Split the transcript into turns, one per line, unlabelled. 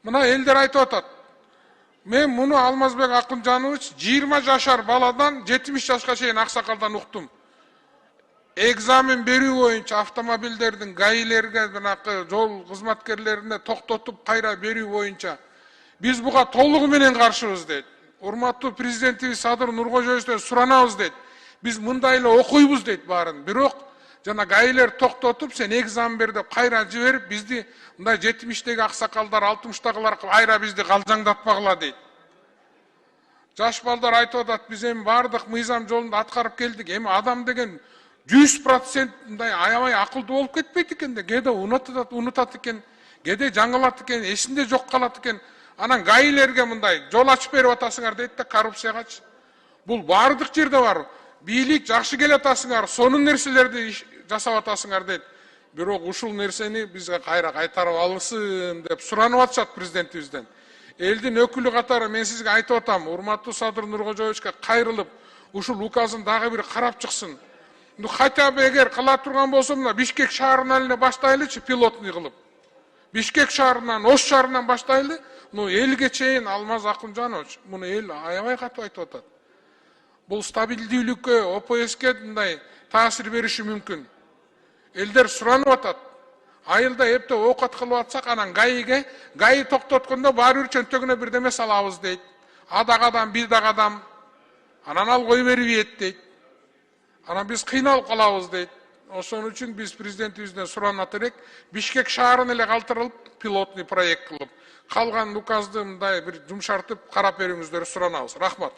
Мына элдер айтып атат. Мен муну Алмазбек Акынжанович 20 жашар баладан 70 жашка чейин аксакалдан уктум. Экзамен берүү боюнча автомобилдердин гаилерге жанакы жол кызматкерлерине токтотуп кайра берүү боюнча биз буга толугу менен каршыбыз дейт. Урматтуу президентибиз Садыр Нуркожоевичтен суранабыз дейт. Биз мындай эле окуйбуз дейт баарын. Бирок жана гаилер токтотуп, сен экзамен бер деп кайра жиберип, бизди мындай 70-теги аксакалдар, 60-тагылар кайра бизди калжаңдатпагыла дейт. Жаш балдар айтып атат, биз эми бардык мыйзам жолунда аткарып келдик. Эми адам деген 100% мындай аябай акылдуу болуп кетпейт экен да, кээде унутат экен, кээде жаңылат экен, эсинде жок калат экен. Анан гаилерге мындай жол ачып берип атасыңар дейт да, коррупциягачы. Бул бардык жерде бар. Бийлик жакшы келе атасыңар, сонун нерселерди жасап атасыңар дейт. Бирок ушул нерсени бизге кайра кайтарып алсын деп суранып атышат президентибизден. Элдин өкүлү катары мен сизге айтып атам, урматтуу Садыр Нуркожоевичке кайрылып, ушул указын дагы бир карап чыксын. Хотя бы эгер кыла турган болсо, мына Бишкек шаарынан эле баштайлычы пилотный кылып. Бишкек шаарынан, Ош шаарынан баштайлы. Элге чейин Алмаз Акынжанович, муну эл аябай катуу айтып атат. Бул стабилдүүлүккө, ОПСке мындай таасир бериши мүмкүн. Элдер суранып атат. Айылда эпте оокат кылып атсак, анан гаи токтоткондо баары бир чөнтөгүнө бирдеме салабыз дейт. Ада кадам, бир да кадам. Анан ал кой берип ийет дейт. Анан биз кыйналып калабыз дейт. Ошон үчүн биз президентибизден суранат элек, Бишкек шаарын эле калтырылып, пилотный проект кылып, калган указды мындай бир жумшартып карап берүүңүздөрү суранабыз. Рахмат.